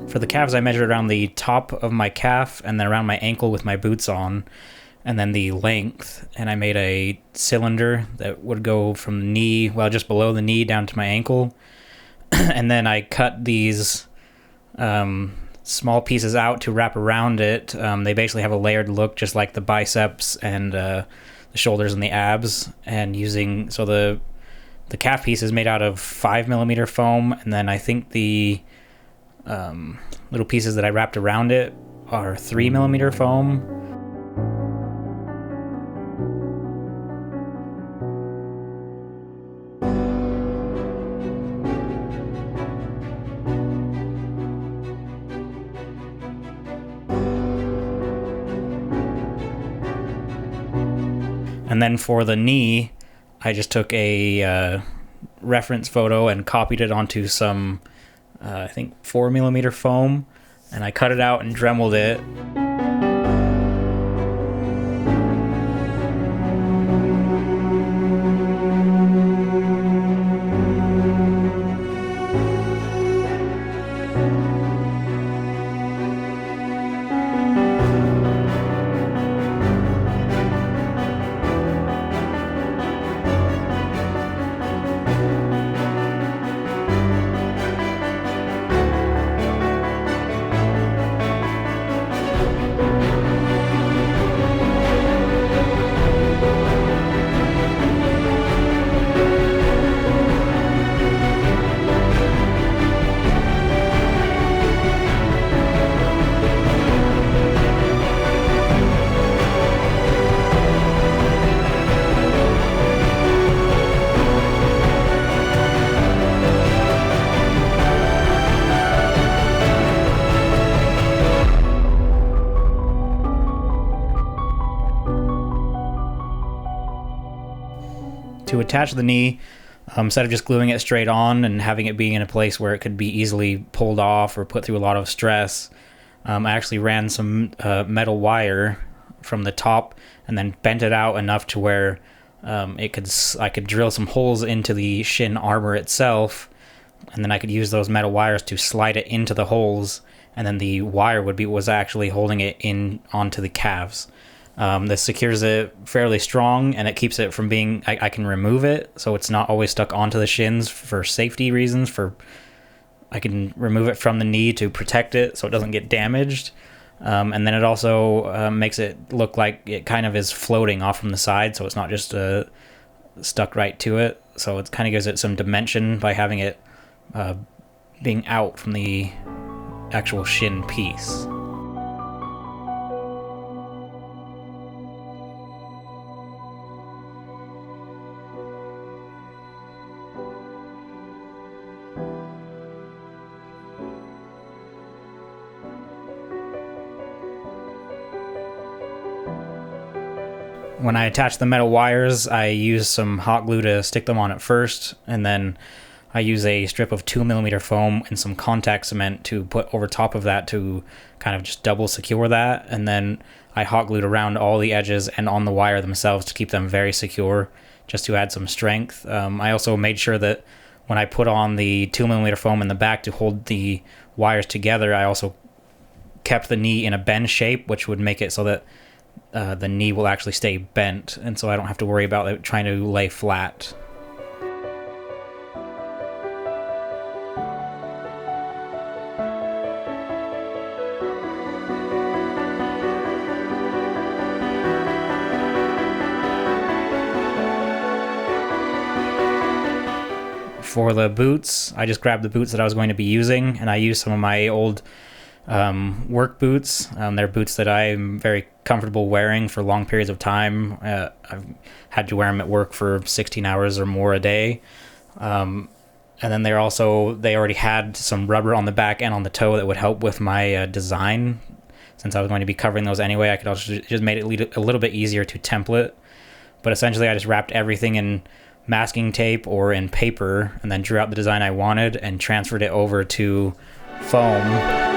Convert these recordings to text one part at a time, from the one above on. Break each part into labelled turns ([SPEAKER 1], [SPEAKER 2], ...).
[SPEAKER 1] For the calves, I measured around the top of my calf and then around my ankle with my boots on, and then the length. And I made a cylinder that would go from the knee, well, just below the knee down to my ankle. And then I cut these small pieces out to wrap around it. They basically have a layered look, just like the biceps and the shoulders and the abs. And so the calf piece is made out of 5mm foam, and then I think the little pieces that I wrapped around it are 3mm foam. And then for the knee, I just took a reference photo and copied it onto some, I think, 4mm foam, and I cut it out and dremeled it. To attach the knee, instead of just gluing it straight on and having it being in a place where it could be easily pulled off or put through a lot of stress, I actually ran some metal wire from the top and then bent it out enough to where I could drill some holes into the shin armor itself, and then I could use those metal wires to slide it into the holes, and then the wire was actually holding it in onto the calves. This secures it fairly strong, and it keeps it from being, I can remove it, so it's not always stuck onto the shins for safety reasons. I can remove it from the knee to protect it so it doesn't get damaged. And then it also makes it look like it kind of is floating off from the side, so it's not just stuck right to it. So it kind of gives it some dimension by having it being out from the actual shin piece. When I attach the metal wires, I use some hot glue to stick them on at first, and then I use a strip of 2mm foam and some contact cement to put over top of that to kind of just double secure that, and then I hot glued around all the edges and on the wire themselves to keep them very secure, just to add some strength. I also made sure that when I put on the 2mm foam in the back to hold the wires together, I also kept the knee in a bend shape, which would make it so that the knee will actually stay bent, and so I don't have to worry about it trying to lay flat. For the boots, I just grabbed the boots that I was going to be using, and I used some of my old work boots. They're boots that I'm very comfortable wearing for long periods of time. I've had to wear them at work for 16 hours or more a day. And then they already had some rubber on the back and on the toe that would help with my design. Since I was going to be covering those anyway, I could also just made it a little bit easier to template. But essentially I just wrapped everything in masking tape or in paper, and then drew out the design I wanted and transferred it over to foam.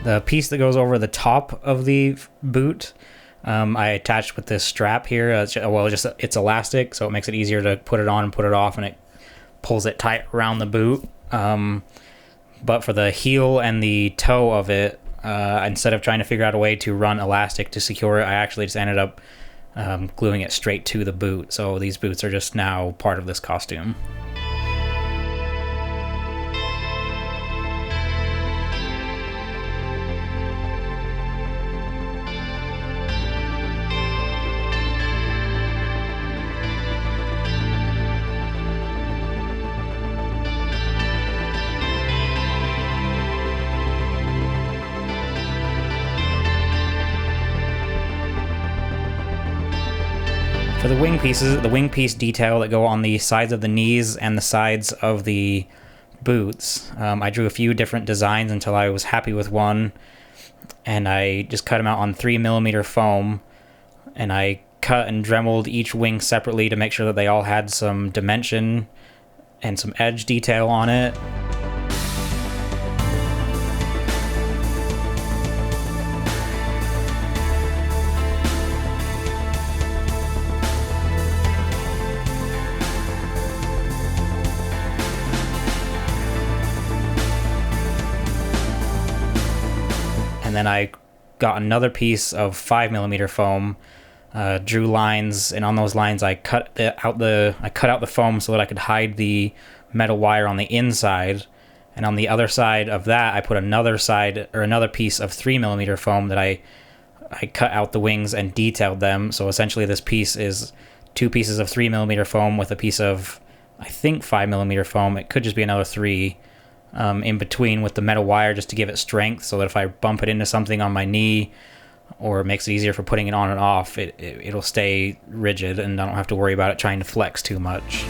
[SPEAKER 1] The piece that goes over the top of the boot, I attached with this strap here. It's elastic, so it makes it easier to put it on and put it off, and it pulls it tight around the boot. But for the heel and the toe of it, instead of trying to figure out a way to run elastic to secure it, I actually just ended up gluing it straight to the boot. So these boots are just now part of this costume. For the wing pieces, the wing piece detail that go on the sides of the knees and the sides of the boots, I drew a few different designs until I was happy with one, and I just cut them out on 3mm foam, and I cut and dremeled each wing separately to make sure that they all had some dimension and some edge detail on it. And then I got another piece of 5mm foam, drew lines, and on those lines I cut out the foam so that I could hide the metal wire on the inside. And on the other side of that, I put another piece of 3mm foam that I cut out the wings and detailed them. So essentially, this piece is 2 pieces of 3mm foam with a piece of, I think, 5mm foam. It could just be another 3. In between with the metal wire, just to give it strength, so that if I bump it into something on my knee, or it makes it easier for putting it on and off, it'll stay rigid and I don't have to worry about it trying to flex too much.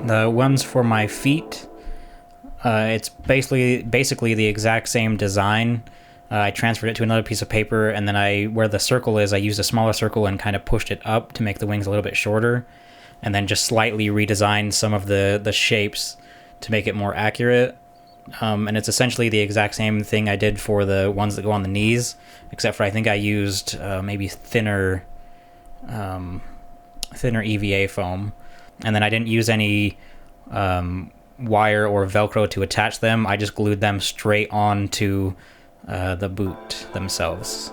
[SPEAKER 1] The ones for my feet, It's basically the exact same design. I transferred it to another piece of paper, and then where the circle is, I used a smaller circle and kind of pushed it up to make the wings a little bit shorter, and then just slightly redesigned some of the shapes to make it more accurate. And it's essentially the exact same thing I did for the ones that go on the knees, except for I think I used maybe thinner EVA foam, and then I didn't use any wire or Velcro to attach them. I just glued them straight onto the boot themselves.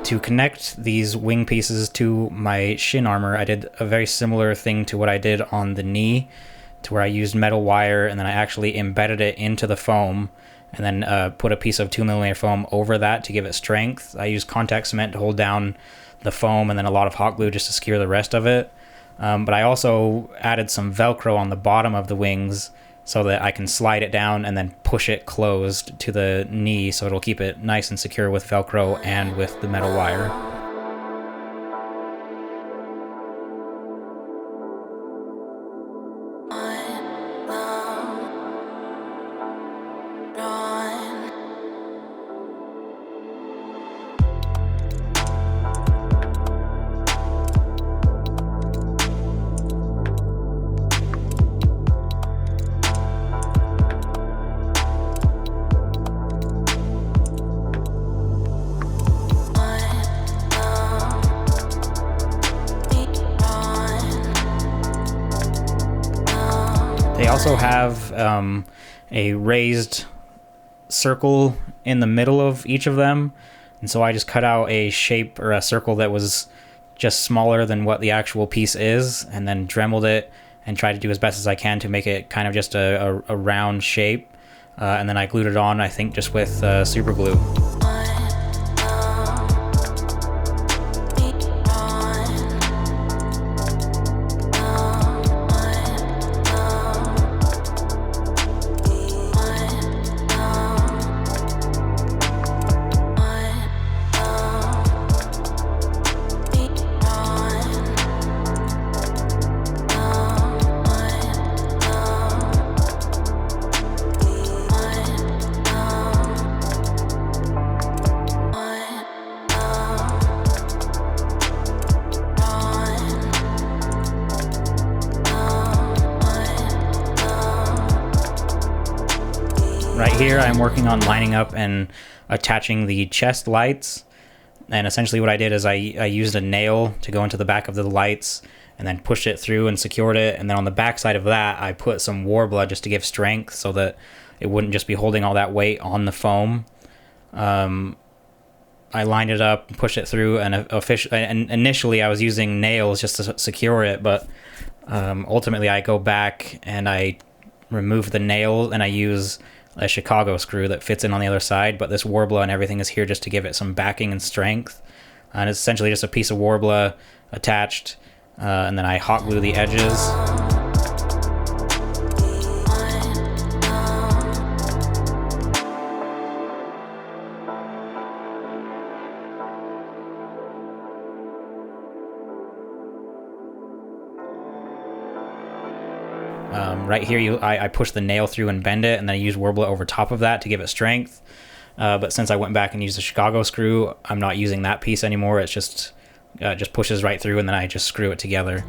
[SPEAKER 1] To connect these wing pieces to my shin armor, I did a very similar thing to what I did on the knee, to where I used metal wire and then I actually embedded it into the foam and then put a piece of 2mm foam over that to give it strength. I used contact cement to hold down the foam and then a lot of hot glue just to secure the rest of it. But I also added some Velcro on the bottom of the wings so that I can slide it down and then push it closed to the knee, so it'll keep it nice and secure with Velcro and with the metal wire. They also have a raised circle in the middle of each of them, and so I just cut out a shape or a circle that was just smaller than what the actual piece is, and then dremeled it and tried to do as best as I can to make it kind of just a round shape, and then I glued it on, I think, just with super glue. Right here, I'm working on lining up and attaching the chest lights. And essentially what I did is I used a nail to go into the back of the lights and then pushed it through and secured it. And then on the back side of that, I put some Warbler just to give strength so that it wouldn't just be holding all that weight on the foam. I lined it up, pushed it through, and initially I was using nails just to secure it, but ultimately I go back and I remove the nail and I use a Chicago screw that fits in on the other side, but this Warbler and everything is here just to give it some backing and strength. And it's essentially just a piece of Warbler attached, and then I hot glue the edges. Right here, I push the nail through and bend it, and then I use Warbler over top of that to give it strength. But since I went back and used the Chicago screw, I'm not using that piece anymore. It's just pushes right through, and then I just screw it together.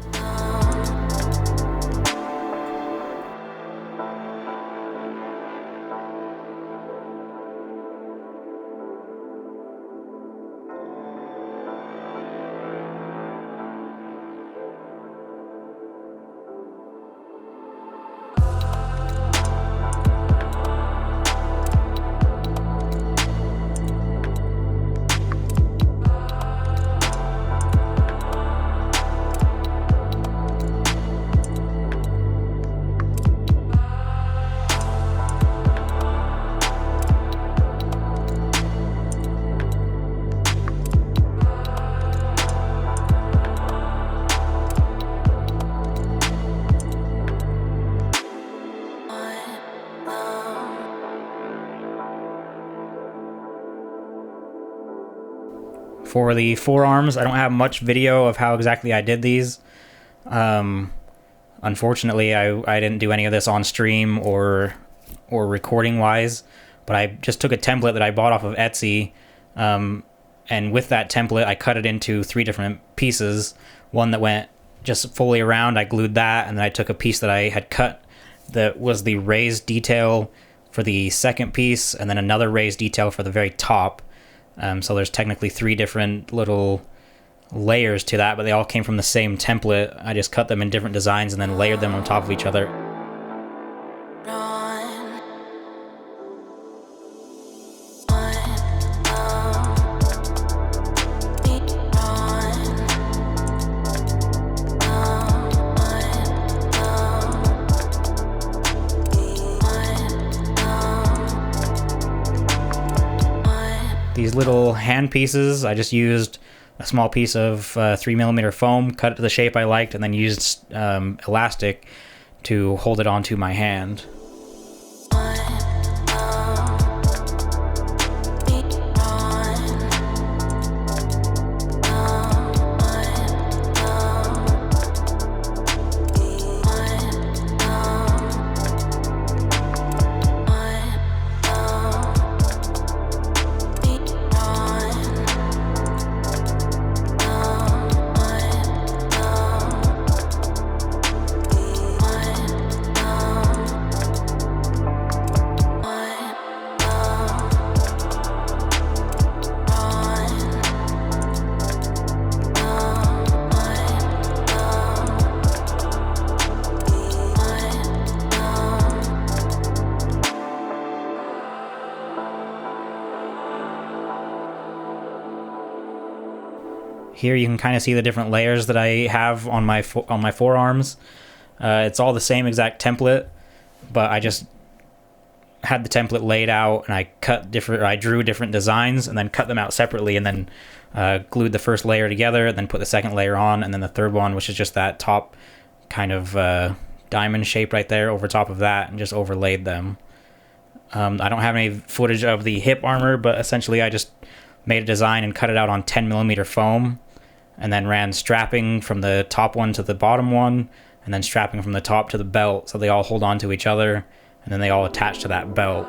[SPEAKER 1] For the forearms, I don't have much video of how exactly I did these. Unfortunately, I didn't do any of this on stream or recording wise, but I just took a template that I bought off of Etsy, and with that template I cut it into 3 different pieces. One that went just fully around, I glued that, and then I took a piece that I had cut that was the raised detail for the second piece, and then another raised detail for the very top. So there's technically 3 different little layers to that, but they all came from the same template. I just cut them in different designs and then layered them on top of each other. These little hand pieces, I just used a small piece of 3mm foam, cut it to the shape I liked, and then used elastic to hold it onto my hand. Here you can kind of see the different layers that I have on my forearms. It's all the same exact template, but I just had the template laid out and I drew different designs and then cut them out separately, and then glued the first layer together, and then put the second layer on, and then the third one, which is just that top kind of diamond shape right there over top of that, and just overlaid them. I don't have any footage of the hip armor, but essentially I just made a design and cut it out on 10mm foam, and then ran strapping from the top one to the bottom one, and then strapping from the top to the belt, so they all hold on to each other, and then they all attach to that belt.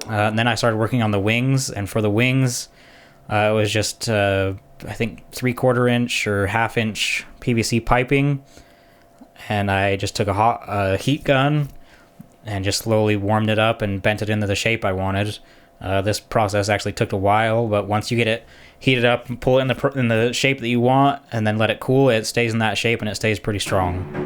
[SPEAKER 1] And then I started working on the wings, and for the wings, it was just, I think 3/4 inch or 1/2 inch PVC piping, and I just took a heat gun and just slowly warmed it up and bent it into the shape I wanted. This process actually took a while, but once you get it heated up and pull it in the shape that you want, and then let it cool, it stays in that shape and it stays pretty strong.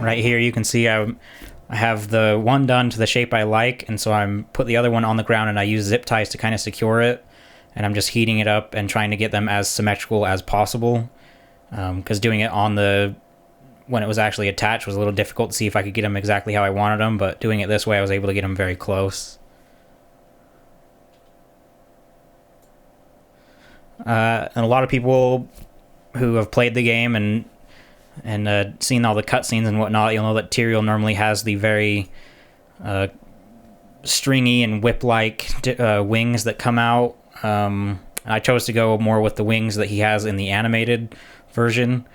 [SPEAKER 1] Right here you can see I have the one done to the shape I like, and so I'm put the other one on the ground and I use zip ties to kind of secure it, and I'm just heating it up and trying to get them as symmetrical as possible, because doing it on when it was actually attached was a little difficult to see if I could get them exactly how I wanted them, but doing it this way I was able to get them very close. And a lot of people who have played the game and seen all the cutscenes and whatnot, you'll know that Tyrael normally has the very stringy and whip-like wings that come out. I chose to go more with the wings that he has in the animated version,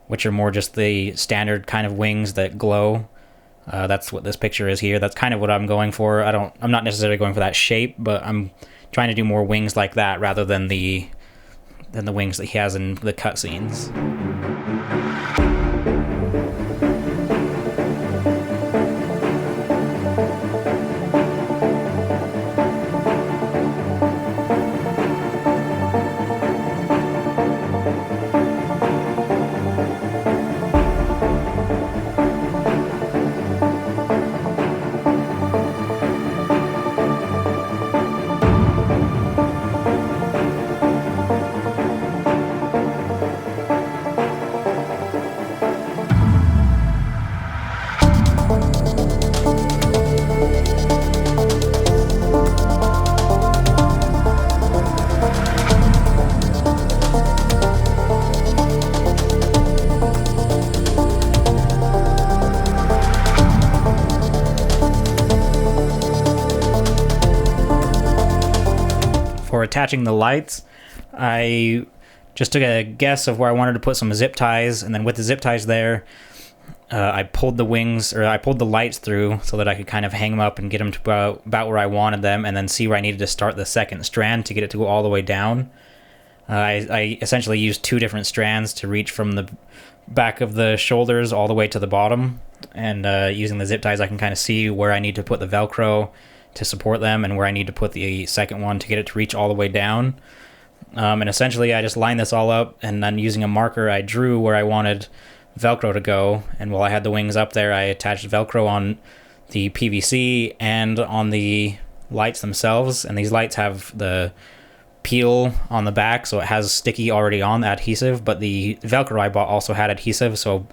[SPEAKER 1] which are more just the standard kind of wings that glow. That's what this picture is here. That's kind of what I'm going for. I'm not necessarily going for that shape, but I'm trying to do more wings like that rather than the wings that he has in the cutscenes. attaching the lights, I just took a guess of where I wanted to put some zip ties, and then with the zip ties there, I pulled the wings, or I pulled the lights through so that I could kind of hang them up and get them to about where I wanted them, and then see where I needed to start the second strand to get it to go all the way down. I essentially used 2 different strands to reach from the back of the shoulders all the way to the bottom, and using the zip ties I can kind of see where I need to put the Velcro to support them and where I need to put the second one to get it to reach all the way down. And essentially I just lined this all up, and then using a marker I drew where I wanted Velcro to go, and while I had the wings up there I attached Velcro on the PVC and on the lights themselves, and these lights have the peel on the back, so it has sticky already on the adhesive, but the Velcro I bought also had adhesive, so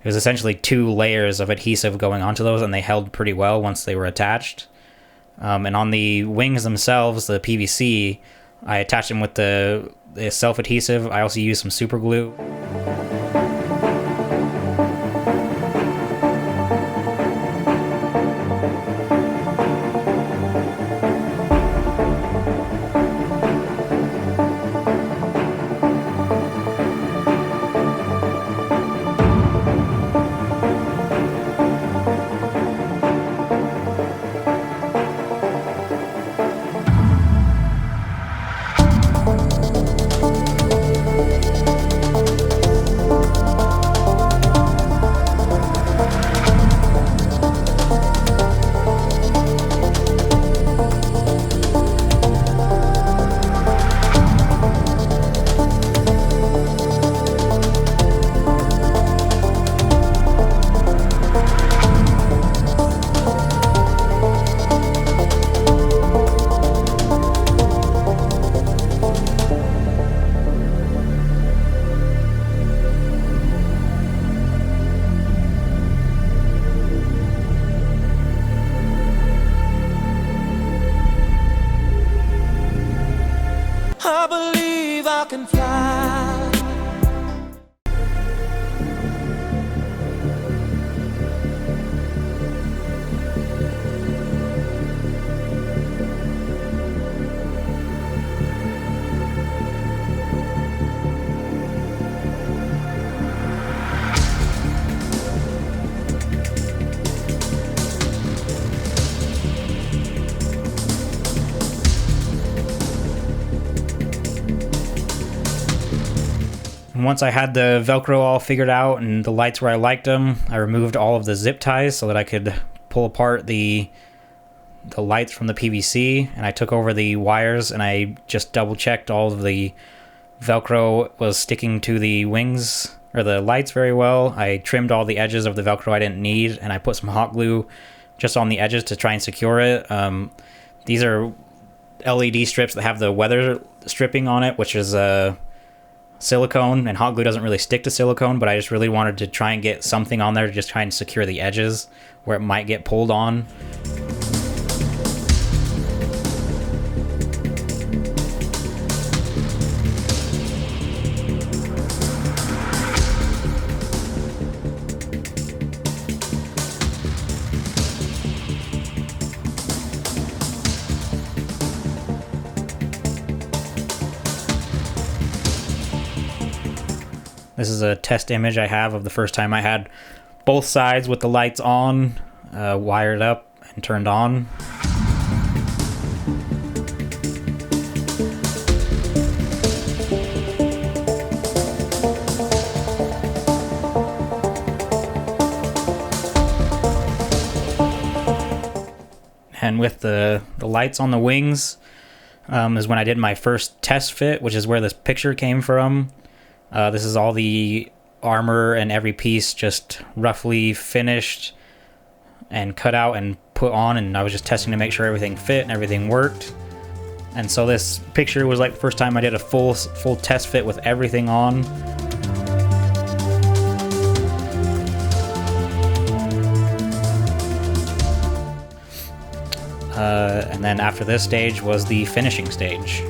[SPEAKER 1] it was essentially 2 layers of adhesive going onto those, and they held pretty well once they were attached. And on the wings themselves, the PVC, I attached them with the self-adhesive. I also used some super glue.
[SPEAKER 2] I believe I can fly.
[SPEAKER 1] Once I had the Velcro all figured out and the lights where I liked them, I removed all of the zip ties so that I could pull apart the lights from the PVC, and I took over the wires and I just double checked all of the Velcro was sticking to the wings or the lights very well. I trimmed all the edges of the Velcro I didn't need, and I put some hot glue just on the edges to try and secure it. These are LED strips that have the weather stripping on it, which is silicone, and hot glue doesn't really stick to silicone, but I just really wanted to try and get something on there to just try and secure the edges where it might get pulled on. This is a test image I have of the first time I had both sides with the lights on, wired up and turned on. And with the lights on the wings is when I did my first test fit, which is where this picture came from. This is all the armor and every piece just roughly finished and cut out and put on, and I was just testing to make sure everything fit and everything worked. And so this picture was like the first time I did a full test fit with everything on. And then after this stage was the finishing stage.